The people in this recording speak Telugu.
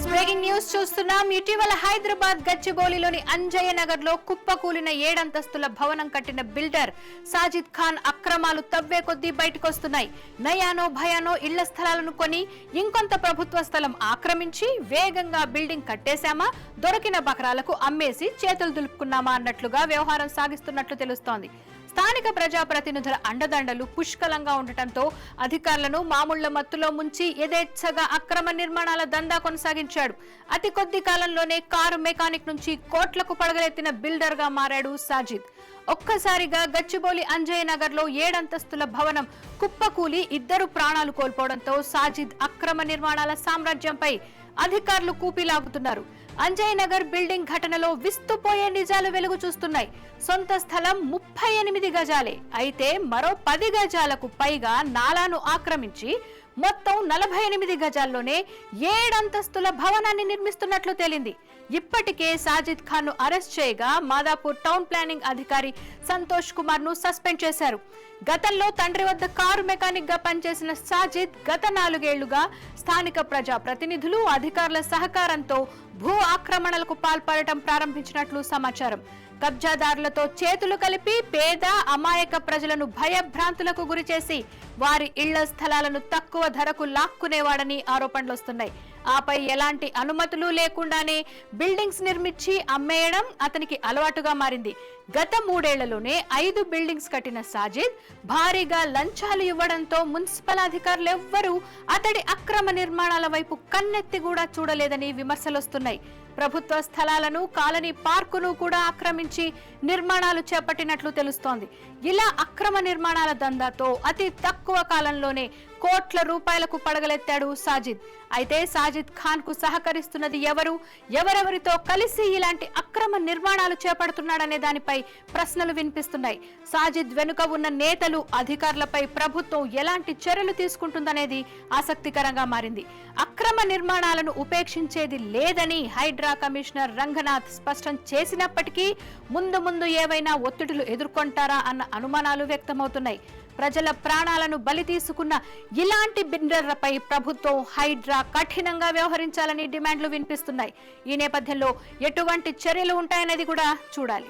బ్రేకింగ్ న్యూస్ చూస్తున్నాం. ఇటీవల హైదరాబాద్ గచ్చిబౌలిలోని అంజయ్య నగర్ లో కుప్పకూలిన 7 అంతస్తుల భవనం కట్టిన బిల్డర్ సాజిద్ ఖాన్ అక్రమాలు తవ్వే కొద్దీ బయటకొస్తున్నాయి. నయానో భయానో ఇళ్ల స్థలాలను కొని ఇంకొంత ప్రభుత్వ స్థలం ఆక్రమించి వేగంగా బిల్డింగ్ కట్టేశామా, దొరికిన బకరాలకు అమ్మేసి చేతులు దులుపుకున్నామా అన్నట్లుగా వ్యవహారం సాగిస్తున్నట్లు తెలుస్తోంది. స్థానిక ప్రజాప్రతినిధుల అండదండలు పుష్కలంగా ఉండటంతో అధికారులను మామూళ్ల మత్తులో ముంచి యథేచ్ఛగా అక్రమ నిర్మాణాల దందా కొనసాగించాడు. అతి కొద్ది కాలంలోనే కారు మెకానిక్ నుంచి కోట్లకు పడగలెత్తిన బిల్డర్ గా మారాడు సాజిద్. ఒక్కసారిగా గచ్చిబౌలి అంజయ్య నగర్ లో 7 అంతస్తుల భవనం కుప్పకూలి 2 ప్రాణాలు కోల్పోవడంతో సాజిద్ అక్రమ నిర్మాణాల సామ్రాజ్యంపై అధికారులు కూపీలాగుతున్నారు. అంజయ్ నగర్ బిల్డింగ్ ఘటనలో విస్తుపోయే నిజాలు వెలుగు చూస్తున్నాయి. సొంత స్థలం 38 గజాలే అయితే మరో 10 గజాలకు పైగా నాలాను ఆక్రమించి మొత్తం 48 గజాల్లోనే 7 అంతస్తుల భవనాన్ని నిర్మిస్తున్నట్లు తేలింది. ఇప్పటికే సాజిద్ ఖాన్ ను అరెస్ట్ చేయగా మాదాపూర్ టౌన్ ప్లానింగ్ అధికారి సంతోష్ కుమార్ ను సస్పెండ్ చేశారు. గతంలో తండ్రి వద్ద కారు మెకానిక్ గా పనిచేసిన సాజిద్ గత 4 ఏళ్లుగా స్థానిక ప్రజా ప్రతినిధులు అధికారుల సహకారంతో భూ ఆక్రమణలకు పాల్పడటం ప్రారంభించినట్లు సమాచారం. కబ్జాదారులతో చేతులు కలిపి పేద అమాయక ప్రజలను భయభ్రాంతులకు గురిచేసి వారి ఇళ్ల స్థలాలను తక్కువ ధరకు లాక్కునేవాడని ఆరోపణలు వస్తున్నాయి. ఆపై ఎలాంటి అనుమతులు లేకుండానే బిల్డింగ్స్ నిర్మించి అమ్మేయడం అతనికి అలవాటుగా మారింది. గత 3 ఏళ్లలోనే 5 బిల్డింగ్స్ కట్టిన సాజిద్ భారీగా లంచాలు ఇవ్వడంతో మున్సిపల్ అధికారులు ఎవ్వరూ అతడి అక్రమ నిర్మాణాల వైపు కన్నెత్తి కూడా చూడలేదని విమర్శలొస్తున్నాయి. ప్రభుత్వ స్థలాలను కాలనీ పార్కును కూడా ఆక్రమించి నిర్మాణాలు చేపట్టినట్లు తెలుస్తోంది. ఇలా అక్రమ నిర్మాణాల దందాతో అతి తక్కువ కాలంలోనే కోట్ల రూపాయలకు పడగలెత్తాడు సాజిద్. అయితే సాజిద్ ఖాన్ కు సహకరిస్తున్నది ఎవరు, ఎవరెవరితో కలిసి ఇలాంటి అక్రమ నిర్మాణాలు చేపడుతున్నాడనే దానిపై ప్రశ్నలు వినిపిస్తున్నాయి. సాజిద్ వెనుక ఉన్న నేతలు, అధికారులపై ప్రభుత్వం ఎలాంటి చర్యలు తీసుకుంటుందనేది ఆసక్తికరంగా మారింది. అక్రమ నిర్మాణాలను ఉపేక్షించేది లేదని హైడ్రా కమిషనర్ రంగనాథ్ స్పష్టం చేసినప్పటికీ ముందు ముందు ఏవైనా ఒత్తిడులు ఎదుర్కొంటారా అన్న అనుమానాలు వ్యక్తమవుతున్నాయి. ప్రజల ప్రాణాలను బలి తీసుకున్న ఇలాంటి బిల్డర్లపై ప్రభుత్వం, హైడ్రా కఠినంగా వ్యవహరించాలని డిమాండ్లు వినిపిస్తున్నాయి. ఈ నేపథ్యంలో ఎటువంటి చర్యలు ఉంటాయనేది కూడా చూడాలి.